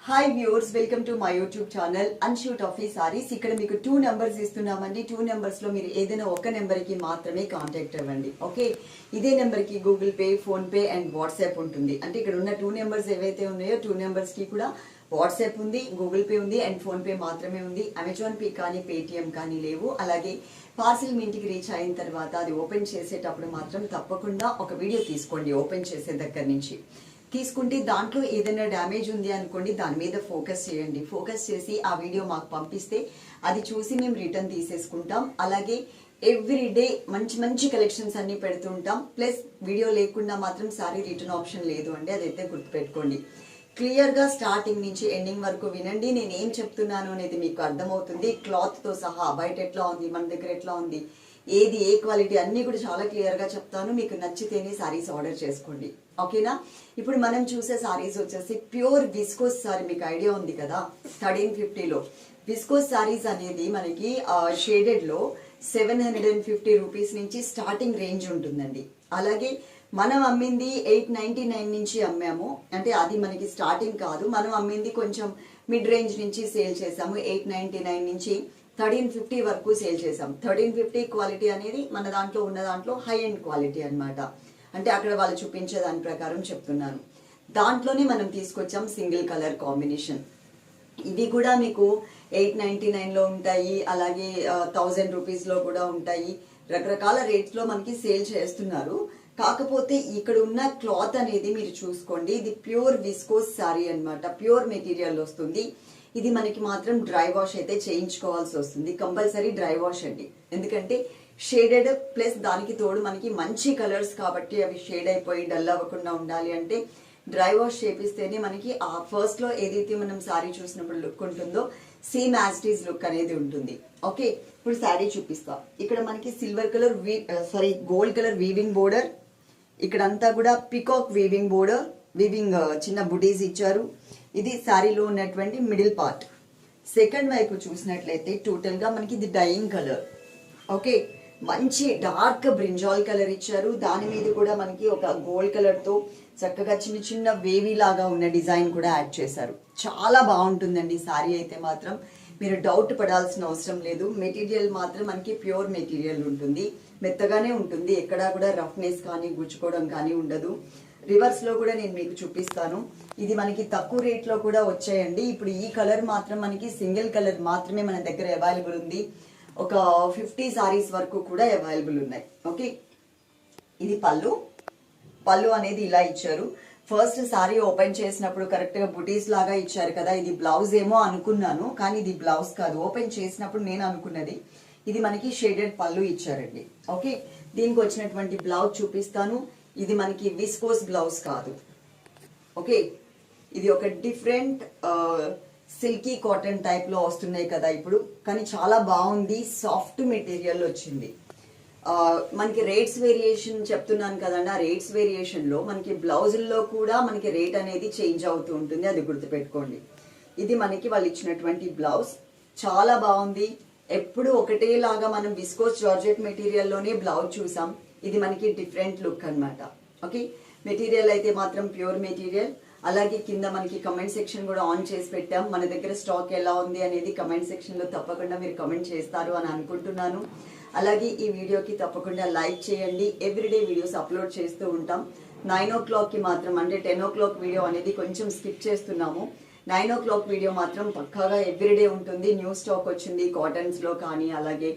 Hi viewers, welcome to my YouTube channel Anshu Tuffy saris. ఇక్కడ మీకు 2 numbers ఇస్తున్నామండి. 2 నెంబర్స్ లో మీరు ఏదైనా ఒక నెంబర్ కి మాత్రమే కాంటాక్ట్ అవ్వండి. ఓకే, ఇదే నెంబర్ కి Google pay, phone pay and WhatsApp ఉంటుంది. అంటే ఇక్కడ ఉన్న 2 నెంబర్స్ ఏవైతే ఉన్నాయో 2 నెంబర్స్ కి కూడా వాట్సాప్ ఉంది, గూగుల్ పే ఉంది అండ్ ఫోన్ పే మాత్రమే ఉంది. అమెజాన్ పే కానీ పేటిఎం కానీ లేవు. అలాగే పార్సిల్ మీ ఇంటికి రీచ్ అయిన తర్వాత అది ఓపెన్ చేసేటప్పుడు మాత్రం తప్పకుండా ఒక వీడియో తీసుకోండి. ఓపెన్ చేసే దగ్గర నుంచి తీసుకుంటే దాంట్లో ఏదైనా డ్యామేజ్ ఉంది అనుకోండి, దాని మీద ఫోకస్ చేయండి. ఫోకస్ చేసి ఆ వీడియో మాకు పంపిస్తే అది చూసి మేము రిటర్న్ తీసేసుకుంటాం. అలాగే ఎవ్రీడే మంచి మంచి కలెక్షన్స్ అన్ని పెడుతుంటాం. ప్లస్ వీడియో లేకుండా మాత్రం సారీ రిటర్న్ ఆప్షన్ లేదు అండి, అదైతే గుర్తుపెట్టుకోండి. క్లియర్ గా స్టార్టింగ్ నుంచి ఎండింగ్ వరకు వినండి. నేను ఏం చెప్తున్నాను అనేది మీకు అర్థమవుతుంది. క్లాత్ తో సహా బయట ఎట్లా ఉంది, మన దగ్గర ఎట్లా ఉంది, ఏది ఏ క్వాలిటీ అన్ని కూడా చాలా క్లియర్ గా చెప్తాను. మీకు నచ్చితేనే సారీస్ ఆర్డర్ చేసుకోండి. ఓకేనా? ఇప్పుడు మనం చూసే సారీస్ వచ్చేసి ప్యూర్ విస్కోస్ సారీ. మీకు ఐడియా ఉంది కదా, 1350లో విస్కోస్ సారీస్ అనేది మనకి షేడెడ్ లో 750 రూపీస్ నుంచి స్టార్టింగ్ రేంజ్ ఉంటుందండి. అలాగే మనం అమ్మింది 899 నుంచి అమ్మాము. అంటే అది మనకి స్టార్టింగ్ కాదు, మనం అమ్మింది కొంచెం మిడ్ రేంజ్ నుంచి సేల్ చేసాము. 899 నుంచి 1350 వరకు సేల్ చేసాం. 1350 క్వాలిటీ అనేది మన దాంట్లో ఉన్న దాంట్లో హై ఎండ్ క్వాలిటీ అన్నమాట. అంటే అక్కడ వాళ్ళు చూపించే దాని ప్రకారం చెప్తున్నాను. దాంట్లోనే మనం తీసుకొచ్చాం సింగిల్ కలర్ కాంబినేషన్. ఇవి కూడా మీకు 899లో ఉంటాయి, అలాగే 1000 రూపీస్ లో కూడా ఉంటాయి. రకరకాల రేట్స్ లో మనకి సేల్ చేస్తున్నారు. కాకపోతే ఇక్కడ ఉన్న క్లాత్ అనేది మీరు చూసుకోండి. ఇది ప్యూర్ విస్కోస్ సారీ అన్నమాట. ప్యూర్ మెటీరియల్ వస్తుంది. ఇది మనకి మాత్రం డ్రై వాష్ అయితే చేయించుకోవాల్సి వస్తుంది. కంపల్సరీ డ్రై వాష్ అండి, ఎందుకంటే షేడెడ్ ప్లస్ దానికి తోడు మనకి మంచి కలర్స్ కాబట్టి అవి షేడ్ అయిపోయి డల్ అవ్వకుండా ఉండాలి అంటే డ్రై వాష్ చేపిస్తేనే మనకి ఆ ఫస్ట్ లో ఏదైతే మనం సారీ చూసినప్పుడు లుక్ ఉంటుందో same as it is look అనేది ఉంటుంది. ఓకే, ఇప్పుడు సారీ చూపిస్తా. ఇక్కడ మనకి silver colour gold colour weaving border, ఇక్కడంతా కూడా పికాక్ వీవింగ్ బోర్డర్, వీవింగ్ చిన్న బుటీస్ ఇచ్చారు. ఇది శారీలో ఉన్నటువంటి మిడిల్ పార్ట్. సెకండ్ వైపు చూసినట్లయితే టోటల్ గా మనకి ఇది డైయింగ్ కలర్. ఓకే, మంచి డార్క్ బ్రింజాల్ కలర్ ఇచ్చారు. దాని మీద కూడా మనకి ఒక గోల్డ్ కలర్ తో చక్కగా చిన్న చిన్న వేవీ లాగా ఉన్న డిజైన్ కూడా యాడ్ చేశారు. చాలా బాగుంటుందండి సారీ అయితే మాత్రం. మీరు డౌట్ పడాల్సిన అవసరం లేదు. మెటీరియల్ మాత్రం మనకి ప్యూర్ మెటీరియల్ ఉంటుంది, మెత్తగానే ఉంటుంది. ఎక్కడా కూడా రఫ్నెస్ కానీ గుచ్చుకోవడం కానీ ఉండదు. రివర్స్ లో కూడా నేను మీకు చూపిస్తాను. ఇది మనకి తక్కువ రేట్ లో కూడా వచ్చాయండి. ఇప్పుడు ఈ కలర్ మాత్రం మనకి సింగిల్ కలర్ మాత్రమే మన దగ్గర అవైలబుల్ ఉంది. ఒక 50 సారీస్ వరకు కూడా అవైలబుల్ ఉన్నాయి. ఓకే, ఇది పళ్ళు అనేది ఇలా ఇచ్చారు. ఫస్ట్ సారీ ఓపెన్ చేసినప్పుడు కరెక్ట్ గా బుటీస్ లాగా ఇచ్చారు కదా, ఇది బ్లౌజ్ ఏమో అనుకున్నాను, కానీ ఇది బ్లౌజ్ కాదు. ఓపెన్ చేసినప్పుడు నేను అనుకున్నది ఇది మనకి షేడెడ్ పళ్ళు ఇచ్చారండి. ఓకే, దీనికి వచ్చినటువంటి బ్లౌజ్ చూపిస్తాను. ఇది మనకి విస్కోస్ బ్లౌజ్ కాదు. ఓకే, ఇది ఒక డిఫరెంట్ సిల్కీ కాటన్ టైప్ లో వస్తున్నాయి కదా ఇప్పుడు, కానీ చాలా బాగుంది. సాఫ్ట్ మెటీరియల్ వచ్చింది. మనకి రేట్స్ వేరియేషన్ చెప్తున్నాను కదండి. ఆ రేట్స్ వేరియేషన్ లో మనకి బ్లౌజుల్లో కూడా మనకి రేట్ అనేది చేంజ్ అవుతూ ఉంటుంది, అది గుర్తుపెట్టుకోండి. ఇది మనకి వాళ్ళు ఇచ్చినటువంటి బ్లౌజ్. చాలా బాగుంది. ఎప్పుడు ఒకటేలాగా మనం విస్కోస్ జార్జెట్ మెటీరియల్ లోనే బ్లౌజ్ చూసాం. ఇది మనకి డిఫరెంట్ లుక్ అన్నమాట. ఓకే, మెటీరియల్ అయితే మాత్రం ప్యూర్ మెటీరియల్. అలాగే కింద మనకి కమెంట్ సెక్షన్ కూడా ఆన్ చేసి పెట్టాం. మన దగ్గర స్టాక్ ఎలా ఉంది అనేది కమెంట్ సెక్షన్ లో తప్పకుండా మీరు కమెంట్ చేస్తారు అని అనుకుంటున్నాను. అలాగే ఈ వీడియోకి తప్పకుండా లైక్ చేయండి. ఎవ్రీడే వీడియోస్ అప్లోడ్ చేస్తూ ఉంటాం. 9 o'clock కి మాత్రం, అంటే 10 o'clock వీడియో అనేది కొంచెం స్కిప్ చేస్తున్నాము. 9 o'clock వీడియో మాత్రం పక్కాగా ఎవ్రీడే ఉంటుంది. న్యూ స్టాక్ వచ్చింది కాటన్స్ లో కానీ, అలాగే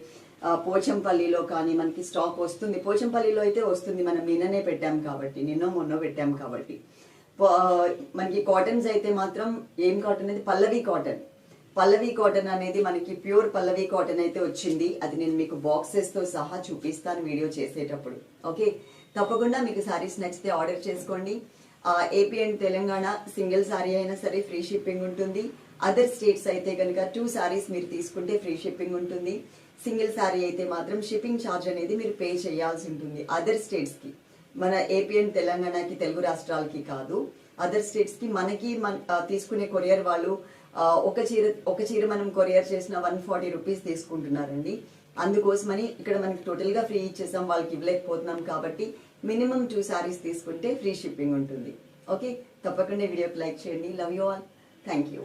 పోచంపల్లిలో కానీ మనకి స్టాక్ వస్తుంది. పోచంపల్లిలో అయితే వస్తుంది, మనం నిన్ననే పెట్టాం కాబట్టి, మొన్న పెట్టాం కాబట్టి. మనకి కాటన్స్ అయితే మాత్రం ఏం కాటన్ అనేది పల్లవి కాటన్ అనేది మనకి ప్యూర్ పల్లవి కాటన్ అయితే వచ్చింది. అది నేను మీకు బాక్సెస్ తో సహా చూపిస్తాను వీడియో చేసేటప్పుడు. ఓకే, తప్పకుండా మీకు సారీస్ నచ్చితే ఆర్డర్ చేసుకోండి. AP and Telangana single sorry అయినా సరే ఫ్రీ షిప్పింగ్ ఉంటుంది. అదర్ స్టేట్స్ అయితే కనుక 2 సారీస్ మీరు తీసుకుంటే ఫ్రీ షిప్పింగ్ ఉంటుంది. సింగిల్ సారీ అయితే మాత్రం షిప్పింగ్ ఛార్జ్ అనేది మీరు పే చేయాల్సి ఉంటుంది. అదర్ స్టేట్స్ కి, మన ఏపీ అండ్ తెలంగాణకి, తెలుగు రాష్ట్రాలకి కాదు, అదర్ స్టేట్స్ కి మనకి తీసుకునే కొరియర్ వాళ్ళు ఒక చీర మనం కొరియర్ చేసిన 140 రూపీస్ తీసుకుంటున్నారండి. అందుకోసమని ఇక్కడ మనకి టోటల్ గా ఫ్రీ ఇచ్చేసాం, వాళ్ళకి ఇవ్వలేకపోతున్నాం కాబట్టి మినిమం 2 సారీస్ తీసుకుంటే ఫ్రీ షిప్పింగ్ ఉంటుంది. ఓకే, తప్పకుండా వీడియోకి లైక్ చేయండి. Love you all. Thank you.